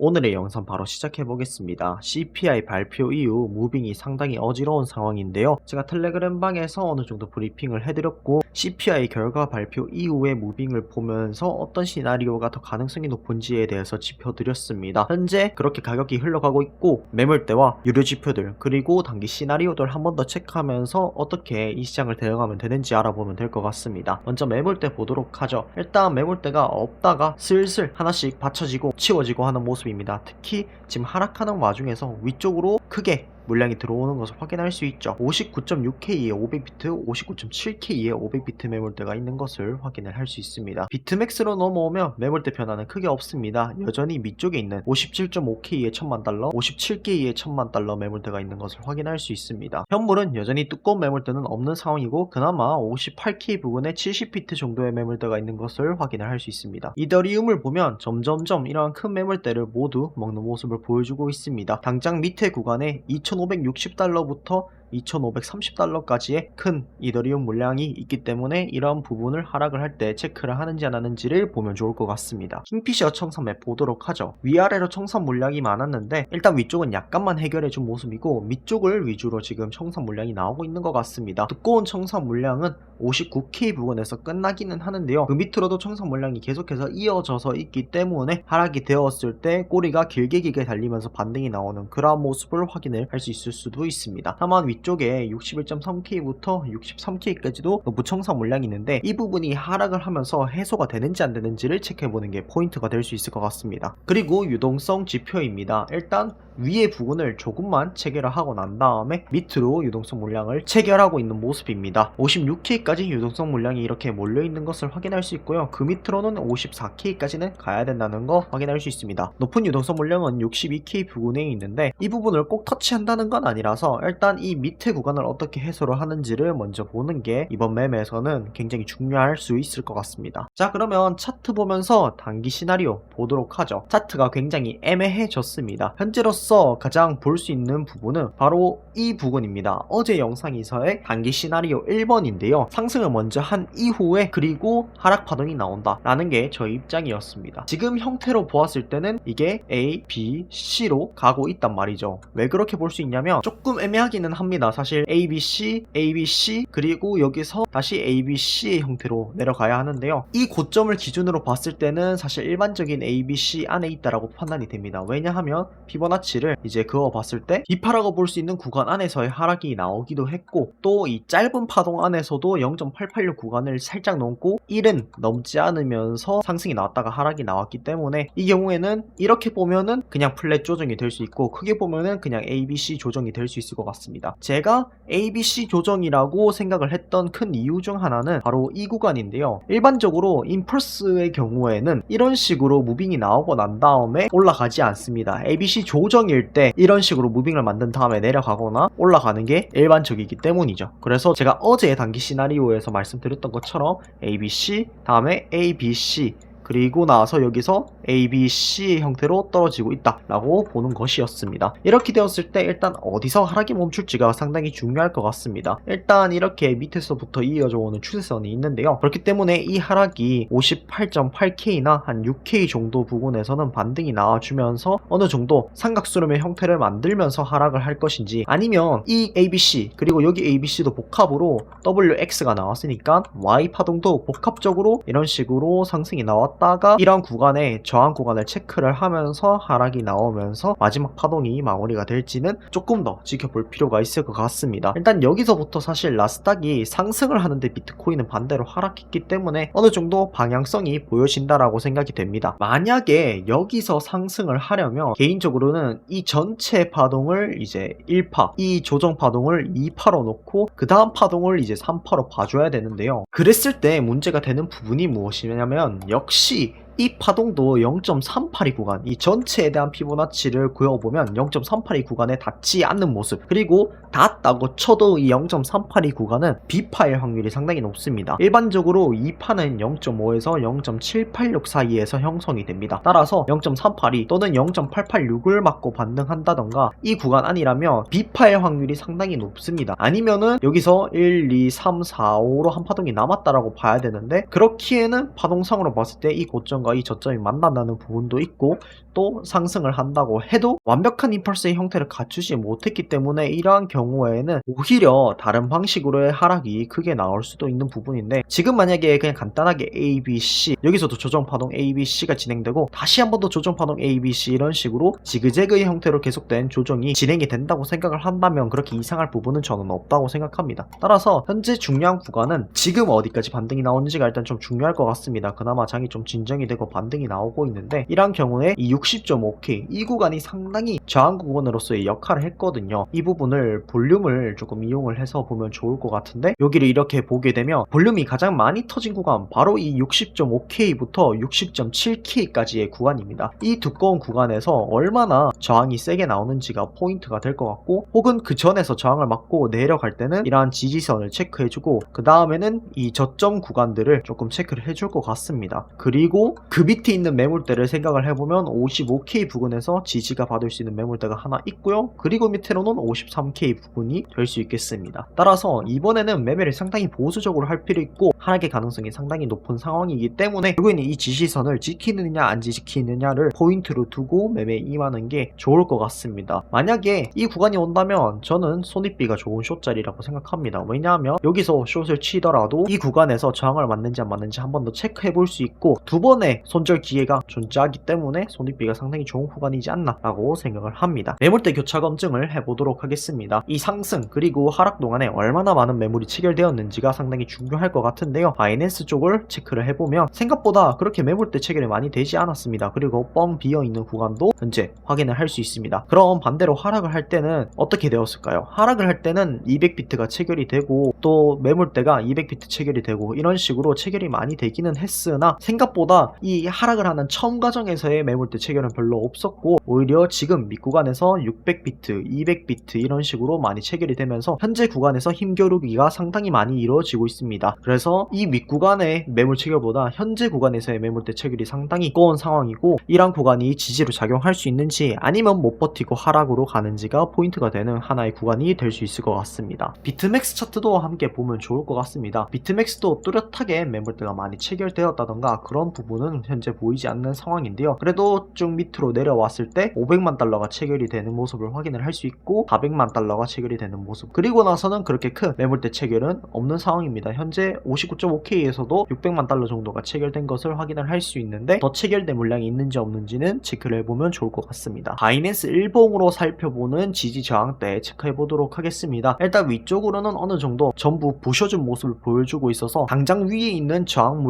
오늘의 영상 바로 시작해 보겠습니다. CPI 발표 이후 무빙이 상당히 어지러운 상황인데요. 제가 텔레그램 방에서 어느 정도 브리핑을 해드렸고 CPI 결과 발표 이후의 무빙을 보면서 어떤 시나리오가 더 가능성이 높은지에 대해서 짚어드렸습니다. 현재 그렇게 가격이 흘러가고 있고 매물대와 유료 지표들 그리고 단기 시나리오들 한 번 더 체크하면서 어떻게 이 시장을 대응하면 되는지 알아보면 될 것 같습니다. 먼저 매물대 보도록 하죠. 일단 매물대가 없다가 슬슬 하나씩 받쳐지고 치워지고 하는 모습입니다. 특히 지금 하락하는 와중에서 위쪽으로 크게 물량이 들어오는 것을 확인할 수 있죠. 59.6K의 500비트, 59.7K의 500비트 매물대가 있는 것을 확인을 할 수 있습니다. 비트맥스로 넘어오면 매물대 변화는 크게 없습니다. 여전히 밑쪽에 있는 57.5K의 1000만달러, 57K의 1000만달러 매물대가 있는 것을 확인할 수 있습니다. 현물은 여전히 두꺼운 매물대는 없는 상황이고 그나마 58K 부근에 70비트 정도의 매물대가 있는 것을 확인을 할 수 있습니다. 이더리움을 보면 점점점 이러한 큰 매물대를 모두 먹는 모습을 보여주고 있습니다. 당장 밑에 구간에 2560달러부터 2530달러까지의 큰 이더리움 물량이 있기 때문에 이런 부분을 하락을 할 때 체크를 하는지 안 하는지를 보면 좋을 것 같습니다. 킹피셔 청산 맵 보도록 하죠. 위아래로 청산 물량이 많았는데 일단 위쪽은 약간만 해결해준 모습이고 밑쪽을 위주로 지금 청산 물량이 나오고 있는 것 같습니다. 두꺼운 청산 물량은 59K 부근에서 끝나기는 하는데요. 그 밑으로도 청산 물량이 계속해서 이어져서 있기 때문에 하락이 되었을 때 꼬리가 길게 달리면서 반등이 나오는 그런 모습을 확인을 할 수 있을 수도 있습니다. 다만 위쪽에 61.3K부터 63K까지도 무청산 물량이 있는데 이 부분이 하락을 하면서 해소가 되는지 안 되는지를 체크해보는 게 포인트가 될 수 있을 것 같습니다. 그리고 유동성 지표입니다. 일단 위의 부분을 조금만 체결을 하고 난 다음에 밑으로 유동성 물량을 체결하고 있는 모습입니다. 56K까지 유동성 물량이 이렇게 몰려있는 것을 확인할 수 있고요. 그 밑으로는 54K까지는 가야 된다는 거 확인할 수 있습니다. 높은 유동성 물량은 62K 부근에 있는데 이 부분을 꼭 터치한다는 건 아니라서 일단 이 밑에 구간을 어떻게 해소를 하는지를 먼저 보는 게 이번 매매에서는 굉장히 중요할 수 있을 것 같습니다. 자, 그러면 차트 보면서 단기 시나리오 보도록 하죠. 차트가 굉장히 애매해졌습니다. 현재로서 가장 볼 수 있는 부분은 바로 이 부분입니다. 어제 영상에서의 단기 시나리오 1번인데요. 상승을 먼저 한 이후에 그리고 하락 파동이 나온다 라는 게 저희 입장이었습니다. 지금 형태로 보았을 때는 이게 A, B, C로 가고 있단 말이죠. 왜 그렇게 볼 수 있냐면 조금 애매하기는 합니다. 사실 A, B, C, A, B, C 그리고 여기서 다시 A, B, C의 형태로 내려가야 하는데요. 이 고점을 기준으로 봤을 때는 사실 일반적인 A, B, C 안에 있다라고 판단이 됩니다. 왜냐하면 피보나치를 이제 그어봤을 때 비파라고 볼 수 있는 구간 안에서의 하락이 나오기도 했고 또 이 짧은 파동 안에서도 0.886 구간을 살짝 넘고 1은 넘지 않으면서 상승이 나왔다가 하락이 나왔기 때문에 이 경우에는 이렇게 보면은 그냥 플랫 조정이 될 수 있고 크게 보면은 그냥 ABC 조정이 될 수 있을 것 같습니다. 제가 ABC 조정이라고 생각을 했던 큰 이유 중 하나는 바로 이 구간인데요. 일반적으로 임펄스의 경우에는 이런 식으로 무빙이 나오고 난 다음에 올라가지 않습니다. ABC 조정일 때 이런 식으로 무빙을 만든 다음에 내려가거나 올라가는 게 일반적이기 때문이죠. 그래서 제가 어제 단기 시나리오에서 말씀드렸던 것처럼 ABC 다음에 ABC 그리고 나서 여기서 A, B, C의 형태로 떨어지고 있다 라고 보는 것이었습니다. 이렇게 되었을 때 일단 어디서 하락이 멈출지가 상당히 중요할 것 같습니다. 일단 이렇게 밑에서부터 이어져 오는 추세선이 있는데요. 그렇기 때문에 이 하락이 58.8K나 한 6K 정도 부근에서는 반등이 나와주면서 어느 정도 삼각수렴의 형태를 만들면서 하락을 할 것인지 아니면 이 ABC 그리고 여기 ABC도 복합으로 WX가 나왔으니까 Y 파동도 복합적으로 이런 식으로 상승이 나왔다 다가 이런 구간에 저항 구간을 체크를 하면서 하락이 나오면서 마지막 파동이 마무리가 될지는 조금 더 지켜볼 필요가 있을 것 같습니다. 일단 여기서부터 사실 나스닥이 상승을 하는데 비트코인은 반대로 하락했기 때문에 어느 정도 방향성이 보여진다라고 생각이 됩니다. 만약에 여기서 상승을 하려면 개인적으로는 이 전체 파동을 이제 1파 이 조정 파동을 2파로 놓고 그 다음 파동을 이제 3파로 봐줘야 되는데요. 그랬을 때 문제가 되는 부분이 무엇이냐면 역시 이 파동도 0.382 구간 이 전체에 대한 피보나치를 그어보면 0.382 구간에 닿지 않는 모습 그리고 닿았다고 쳐도 이 0.382 구간은 B파일 확률이 상당히 높습니다. 일반적으로 이 파는 0.5에서 0.786 사이에서 형성이 됩니다. 따라서 0.382 또는 0.886을 맞고 반등한다던가 이 구간 아니라면 B파일 확률이 상당히 높습니다. 아니면은 여기서 1, 2, 3, 4, 5로 한 파동이 남았다라고 봐야 되는데 그렇기에는 파동상으로 봤을 때 이 고점과 저점과 이 저점이 만난다는 부분도 있고, 또 상승을 한다고 해도 완벽한 임펄스의 형태를 갖추지 못했기 때문에 이러한 경우에는 오히려 다른 방식으로의 하락이 크게 나올 수도 있는 부분인데, 지금 만약에 그냥 간단하게 A, B, C, 여기서도 조정파동 A, B, C가 진행되고 다시 한 번 더 조정파동 A, B, C 이런 식으로 지그재그의 형태로 계속된 조정이 진행이 된다고 생각을 한다면 그렇게 이상할 부분은 저는 없다고 생각합니다. 따라서 현재 중요한 구간은 지금 어디까지 반등이 나오는지가 일단 좀 중요할 것 같습니다. 그나마 장이 좀 진정이 되고 반등이 나오고 있는데, 이런 경우에 이 60.5K 이 구간이 상당히 저항 구간으로서의 역할을 했거든요. 이 부분을 볼륨을 조금 이용을 해서 보면 좋을 것 같은데, 여기를 이렇게 보게 되면 볼륨이 가장 많이 터진 구간 바로 이 60.5K부터 60.7K까지의 구간입니다. 이 두꺼운 구간에서 얼마나 저항이 세게 나오는지가 포인트가 될 것 같고, 혹은 그 전에서 저항을 맞고 내려갈 때는 이러한 지지선을 체크해주고, 그 다음에는 이 저점 구간들을 조금 체크를 해줄 것 같습니다. 그리고 그 밑에 있는 매물대를 생각을 해보면 55K 부근에서 지지가 받을 수 있는 매물대가 하나 있고요. 그리고 밑으로는 53K 부근이 될 수 있겠습니다. 따라서 이번에는 매매를 상당히 보수적으로 할 필요 있고 하락의 가능성이 상당히 높은 상황이기 때문에 결국에는 이 지지선을 지키느냐 안 지키느냐를 포인트로 두고 매매에 임하는 게 좋을 것 같습니다. 만약에 이 구간이 온다면 저는 손익비가 좋은 숏자리라고 생각합니다. 왜냐하면 여기서 숏을 치더라도 이 구간에서 저항을 맞는지 안 맞는지 한 번 더 체크해 볼 수 있고, 두 번의 손절 기회가 존재하기 때문에 손익비가 상당히 좋은 구간이지 않나 라고 생각을 합니다. 매물대 교차 검증을 해보도록 하겠습니다. 이 상승 그리고 하락 동안에 얼마나 많은 매물이 체결되었는지가 상당히 중요할 것 같은데요. 바이낸스 쪽을 체크를 해보면 생각보다 그렇게 매물대 체결이 많이 되지 않았습니다. 그리고 뻥 비어있는 구간도 현재 확인을 할 수 있습니다. 그럼 반대로 하락을 할 때는 어떻게 되었을까요? 하락을 할 때는 200비트가 체결이 되고 또 매물대가 200비트 체결이 되고 이런 식으로 체결이 많이 되기는 했으나, 생각보다 이 하락을 하는 처음 과정에서의 매물대 체결은 별로 없었고, 오히려 지금 밑구간에서 600비트, 200비트 이런 식으로 많이 체결이 되면서 현재 구간에서 힘겨루기가 상당히 많이 이루어지고 있습니다. 그래서 이 윗구간의 매물 체결보다 현재 구간에서의 매물대 체결이 상당히 두꺼운 상황이고, 이런 구간이 지지로 작용할 수 있는지 아니면 못 버티고 하락으로 가는지가 포인트가 되는 하나의 구간이 될 수 있을 것 같습니다. 비트맥스 차트도 함께 보면 좋을 것 같습니다. 비트맥스도 뚜렷하게 매물대가 많이 체결되었다던가 그런 부분은 현재 보이지 않는 상황인데요. 그래도 쭉 밑으로 내려왔을 때 500만 달러가 체결이 되는 모습을 확인을 할 수 있고 400만 달러가 체결이 되는 모습, 그리고 나서는 그렇게 큰 매물대 체결은 없는 상황입니다. 현재 59.5K에서도 600만 달러 정도가 체결된 것을 확인을 할 수 있는데, 더 체결된 물량이 있는지 없는지는 체크를 해보면 좋을 것 같습니다. 바이낸스 일봉으로 살펴보는 지지 저항대 체크해 보도록 하겠습니다. 일단 위쪽으로는 어느 정도 전부 부셔준 모습을 보여주고 있어서 당장 위에 있는 저항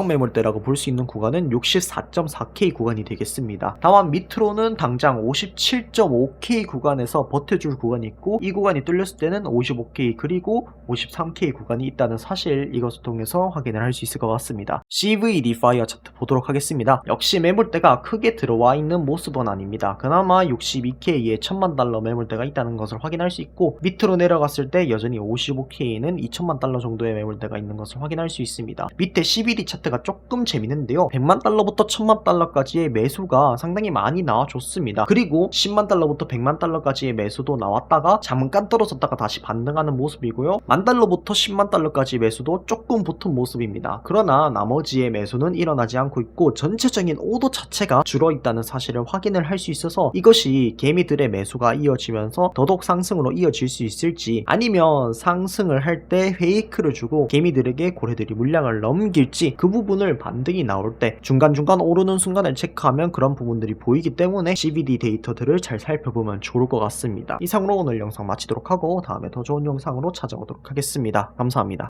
매물대라고 볼 수 있는 구간은 64.4K 구간이 되겠습니다. 다만 밑으로는 당장 57.5K 구간에서 버텨줄 구간이 있고, 이 구간이 뚫렸을 때는 55K 그리고 53K 구간이 있다는 사실, 이것을 통해서 확인을 할 수 있을 것 같습니다. CVD 파이어 차트 보도록 하겠습니다. 역시 매물대가 크게 들어와 있는 모습은 아닙니다. 그나마 62K에 1000만 달러 매물대가 있다는 것을 확인할 수 있고, 밑으로 내려갔을 때 여전히 55K에는 2000만 달러 정도의 매물대가 있는 것을 확인할 수 있습니다. 밑에 CVD 차트가 조금 재밌는데요. 100만 달러부터 1000만 달러까지의 매수가 상당히 많이 나와줬습니다. 그리고 10만 달러부터 100만 달러까지의 매수도 나왔다가 잠깐 떨어졌다가 다시 반등하는 모습이고요. 10,000 달러부터 10만 달러까지 매수도 조금 붙은 모습입니다. 그러나 나머지의 매수는 일어나지 않고 있고 전체적인 오도 자체가 줄어있다는 사실을 확인을 할 수 있어서, 이것이 개미들의 매수가 이어지면서 더더욱 상승으로 이어질 수 있을지, 아니면 상승을 할 때 페이크를 주고 개미들에게 고래들이 물량을 넘길지, 그 부분을 반등이 나올 때 중간중간 오르는 순간을 체크하면 그런 부분들이 보이기 때문에 CVD 데이터들을 잘 살펴보면 좋을 것 같습니다. 이상으로 오늘 영상 마치도록 하고 다음에 더 좋은 영상으로 찾아오도록 하겠습니다. 감사합니다.